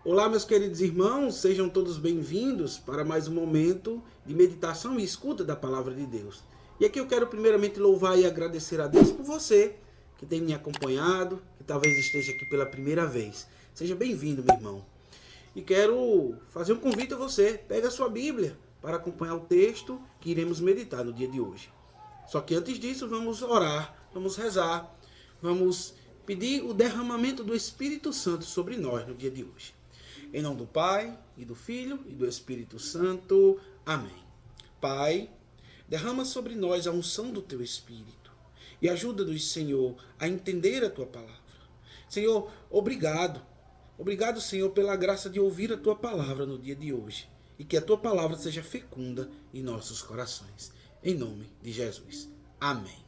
Olá, meus queridos irmãos, sejam todos bem-vindos para mais um momento de meditação e escuta da Palavra de Deus. E aqui eu quero primeiramente louvar e agradecer a Deus por você que tem me acompanhado, que talvez esteja aqui pela primeira vez. Seja bem-vindo, meu irmão. E quero fazer um convite a você, pega a sua Bíblia para acompanhar o texto que iremos meditar no dia de hoje. Só que antes disso, vamos orar, vamos rezar, vamos pedir o derramamento do Espírito Santo sobre nós no dia de hoje. Em nome do Pai, e do Filho, e do Espírito Santo. Amém. Pai, derrama sobre nós a unção do Teu Espírito e ajuda-nos, Senhor, a entender a Tua palavra. Senhor, obrigado. Obrigado, Senhor, pela graça de ouvir a Tua palavra no dia de hoje e que a Tua palavra seja fecunda em nossos corações. Em nome de Jesus. Amém.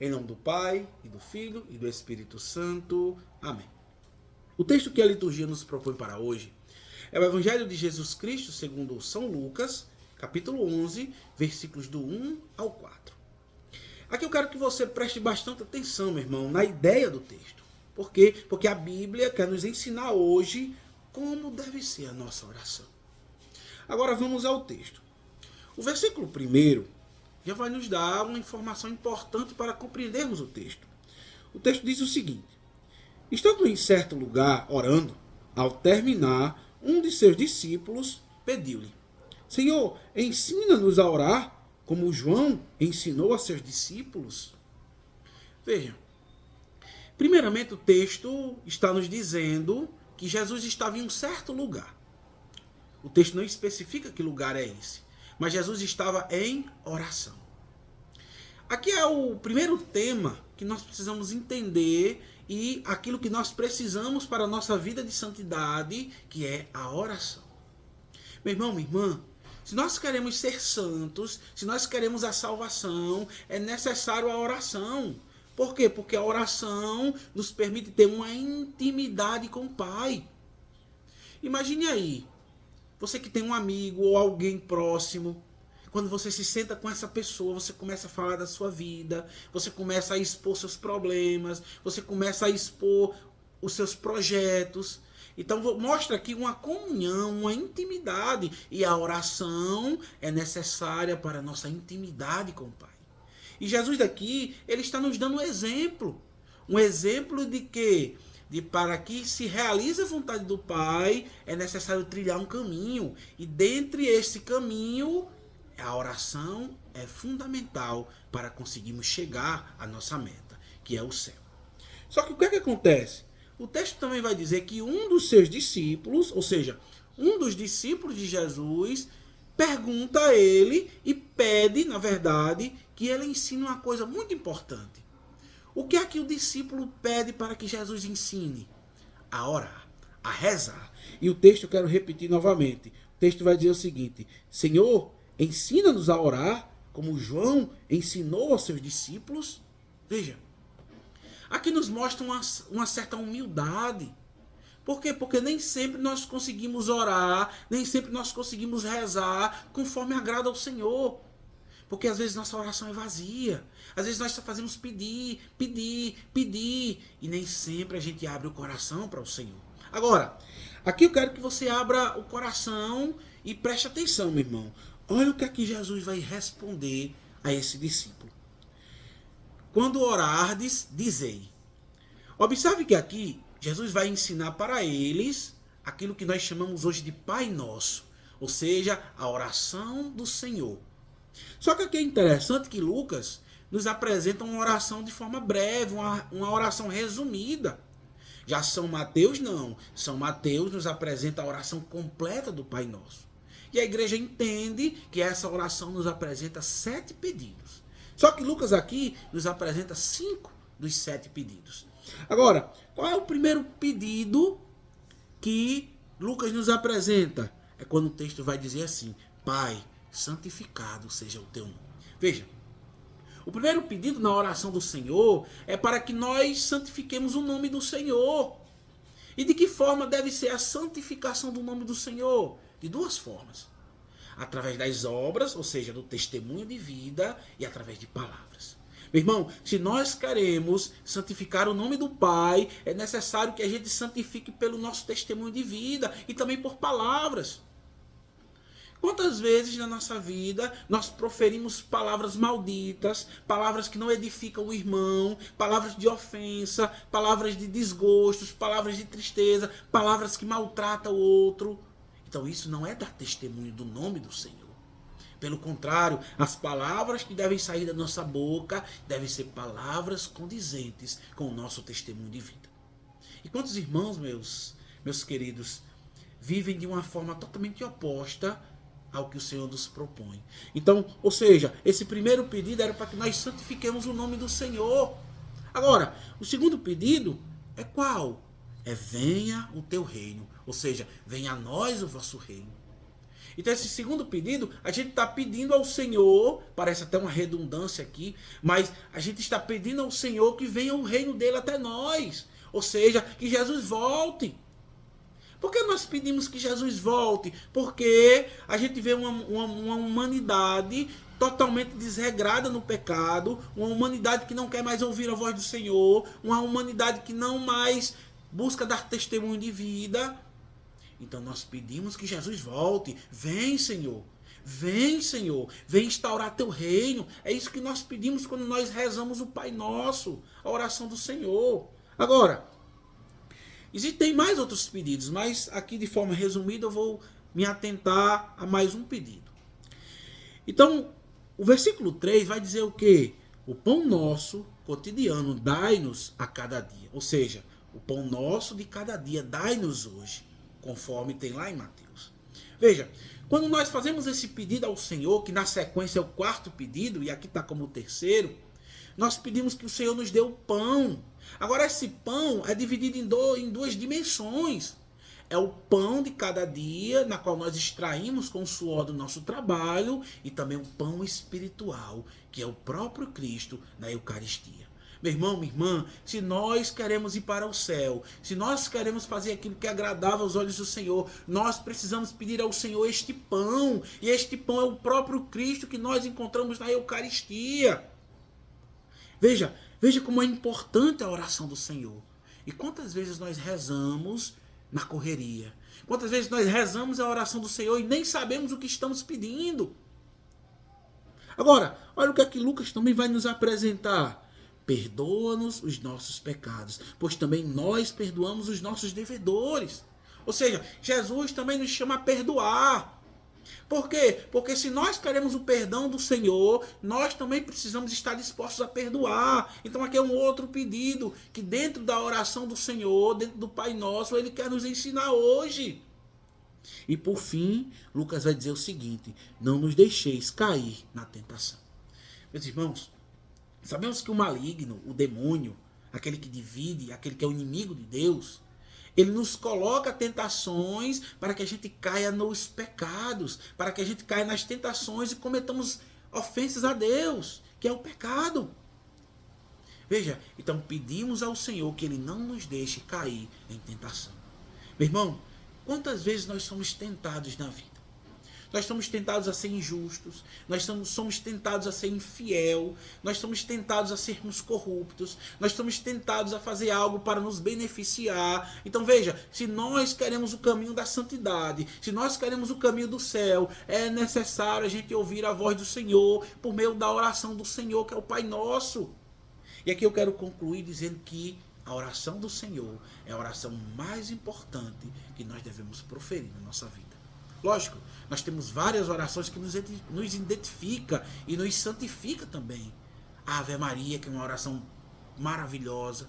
Em nome do Pai, e do Filho, e do Espírito Santo. Amém. O texto que a liturgia nos propõe para hoje é o Evangelho de Jesus Cristo segundo São Lucas, capítulo 11, versículos do 1 ao 4. Aqui eu quero que você preste bastante atenção, meu irmão, na ideia do texto. Por quê? Porque a Bíblia quer nos ensinar hoje como deve ser a nossa oração. Agora vamos ao texto. O versículo 1 já vai nos dar uma informação importante para compreendermos o texto. O texto diz o seguinte: estando em certo lugar orando, ao terminar, um de seus discípulos pediu-lhe: Senhor, ensina-nos a orar, como João ensinou a seus discípulos. Veja, primeiramente o texto está nos dizendo que Jesus estava em um certo lugar. O texto não especifica que lugar é esse, mas Jesus estava em oração. Aqui é o primeiro tema que nós precisamos entender e aquilo que nós precisamos para a nossa vida de santidade, que é a oração. Meu irmão, minha irmã, se nós queremos ser santos, se nós queremos a salvação, é necessário a oração. Por quê? Porque a oração nos permite ter uma intimidade com o Pai. Imagine aí, você que tem um amigo ou alguém próximo, quando você se senta com essa pessoa, você começa a falar da sua vida, você começa a expor seus problemas, você começa a expor os seus projetos. Então mostra aqui uma comunhão, uma intimidade. E a oração é necessária para a nossa intimidade com o Pai. E Jesus daqui, ele está nos dando um exemplo. Um exemplo de que para que se realize a vontade do Pai, é necessário trilhar um caminho. E dentre esse caminho, a oração é fundamental para conseguirmos chegar à nossa meta, que é o céu. Só que o que é que acontece? O texto também vai dizer que um dos seus discípulos, ou seja, um dos discípulos de Jesus, pergunta a ele e pede, na verdade, que ele ensine uma coisa muito importante. O que é que o discípulo pede para que Jesus ensine? A orar, a rezar. E o texto eu quero repetir novamente. O texto vai dizer o seguinte: Senhor, ensina-nos a orar, como João ensinou aos seus discípulos. Veja, aqui nos mostra uma certa humildade. Por quê? Porque nem sempre nós conseguimos orar, nem sempre nós conseguimos rezar conforme agrada ao Senhor. Porque às vezes nossa oração é vazia. Às vezes nós só fazemos pedir, pedir, pedir. E nem sempre a gente abre o coração para o Senhor. Agora, aqui eu quero que você abra o coração e preste atenção, meu irmão. Olha o que aqui Jesus vai responder a esse discípulo. Quando orardes, dizei. Observe que aqui Jesus vai ensinar para eles aquilo que nós chamamos hoje de Pai Nosso. Ou seja, a oração do Senhor. Só que aqui é interessante que Lucas nos apresenta uma oração de forma breve, uma oração resumida. Já São Mateus não. São Mateus nos apresenta a oração completa do Pai Nosso. E a igreja entende que essa oração nos apresenta 7 pedidos. Só que Lucas aqui nos apresenta 5 dos 7 pedidos. Agora, qual é o primeiro pedido que Lucas nos apresenta? É quando o texto vai dizer assim: Pai, santificado seja o teu nome. Veja, o primeiro pedido na oração do Senhor é para que nós santifiquemos o nome do Senhor. E de que forma deve ser a santificação do nome do Senhor? De 2 formas. Através das obras, ou seja, do testemunho de vida, e através de palavras. Meu irmão, se nós queremos santificar o nome do Pai, é necessário que a gente santifique pelo nosso testemunho de vida e também por palavras. Quantas vezes na nossa vida nós proferimos palavras malditas, palavras que não edificam o irmão, palavras de ofensa, palavras de desgostos, palavras de tristeza, palavras que maltratam o outro. Então isso não é dar testemunho do nome do Senhor. Pelo contrário, as palavras que devem sair da nossa boca devem ser palavras condizentes com o nosso testemunho de vida. E quantos irmãos, meus queridos, vivem de uma forma totalmente oposta ao que o Senhor nos propõe. Então, ou seja, esse primeiro pedido era para que nós santifiquemos o nome do Senhor. Agora, o segundo pedido é qual? É venha o teu reino. Ou seja, venha a nós o vosso reino. Então esse segundo pedido, a gente está pedindo ao Senhor, parece até uma redundância aqui, mas a gente está pedindo ao Senhor que venha o reino dele até nós. Ou seja, que Jesus volte. Por que nós pedimos que Jesus volte? Porque a gente vê uma humanidade totalmente desregrada no pecado, uma humanidade que não quer mais ouvir a voz do Senhor, uma humanidade que não mais busca dar testemunho de vida. Então nós pedimos que Jesus volte. Vem, Senhor. Vem, Senhor. Vem instaurar teu reino. É isso que nós pedimos quando nós rezamos o Pai Nosso, a oração do Senhor. Agora, existem mais outros pedidos, mas aqui de forma resumida eu vou me atentar a mais um pedido. Então, o versículo 3 vai dizer o quê? O pão nosso cotidiano dai-nos a cada dia. Ou seja, o pão nosso de cada dia dai-nos hoje, conforme tem lá em Mateus. Veja, quando nós fazemos esse pedido ao Senhor, que na sequência é o quarto pedido, e aqui está como o terceiro, nós pedimos que o Senhor nos dê o pão. Agora esse pão é dividido em duas dimensões. É o pão de cada dia, na qual nós extraímos com o suor do nosso trabalho, e também o pão espiritual, que é o próprio Cristo na Eucaristia. Meu irmão, minha irmã, se nós queremos ir para o céu, se nós queremos fazer aquilo que agradava aos olhos do Senhor, nós precisamos pedir ao Senhor este pão. E este pão é o próprio Cristo que nós encontramos na Eucaristia. Veja como é importante a oração do Senhor. E quantas vezes nós rezamos na correria? Quantas vezes nós rezamos a oração do Senhor e nem sabemos o que estamos pedindo? Agora, olha o que aqui Lucas também vai nos apresentar. Perdoa-nos os nossos pecados, pois também nós perdoamos os nossos devedores. Ou seja, Jesus também nos chama a perdoar. Por quê? Porque se nós queremos o perdão do Senhor, nós também precisamos estar dispostos a perdoar. Então aqui é um outro pedido, que dentro da oração do Senhor, dentro do Pai Nosso, Ele quer nos ensinar hoje. E por fim, Lucas vai dizer o seguinte: não nos deixeis cair na tentação. Meus irmãos, sabemos que o maligno, o demônio, aquele que divide, aquele que é o inimigo de Deus, ele nos coloca tentações para que a gente caia nos pecados, para que a gente caia nas tentações e cometamos ofensas a Deus, que é o pecado. Veja, então pedimos ao Senhor que Ele não nos deixe cair em tentação. Meu irmão, quantas vezes nós somos tentados na vida? Nós somos tentados a ser injustos, nós somos tentados a ser infiel, nós somos tentados a sermos corruptos, nós somos tentados a fazer algo para nos beneficiar. Então veja, se nós queremos o caminho da santidade, se nós queremos o caminho do céu, é necessário a gente ouvir a voz do Senhor por meio da oração do Senhor, que é o Pai Nosso. E aqui eu quero concluir dizendo que a oração do Senhor é a oração mais importante que nós devemos proferir na nossa vida. Lógico, nós temos várias orações que nos identifica e nos santifica também. A Ave Maria, que é uma oração maravilhosa.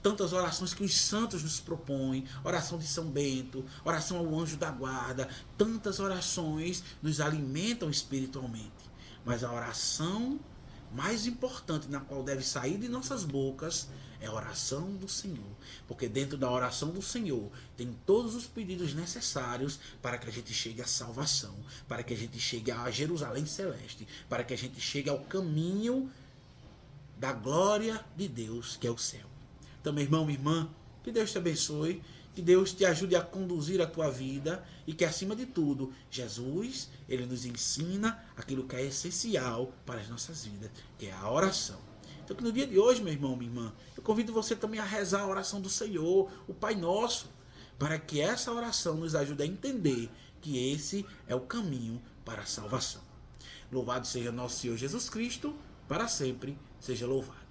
Tantas orações que os santos nos propõem. Oração de São Bento, oração ao anjo da guarda. Tantas orações nos alimentam espiritualmente. Mas a oração mais importante na qual deve sair de nossas bocas é a oração do Senhor. Porque dentro da oração do Senhor tem todos os pedidos necessários para que a gente chegue à salvação, para que a gente chegue a Jerusalém Celeste, para que a gente chegue ao caminho da glória de Deus, que é o céu. Então, meu irmão, minha irmã, que Deus te abençoe, que Deus te ajude a conduzir a tua vida e que, acima de tudo, Jesus, Ele nos ensina aquilo que é essencial para as nossas vidas, que é a oração. Então que no dia de hoje, meu irmão, minha irmã, eu convido você também a rezar a oração do Senhor, o Pai Nosso, para que essa oração nos ajude a entender que esse é o caminho para a salvação. Louvado seja nosso Senhor Jesus Cristo, para sempre seja louvado.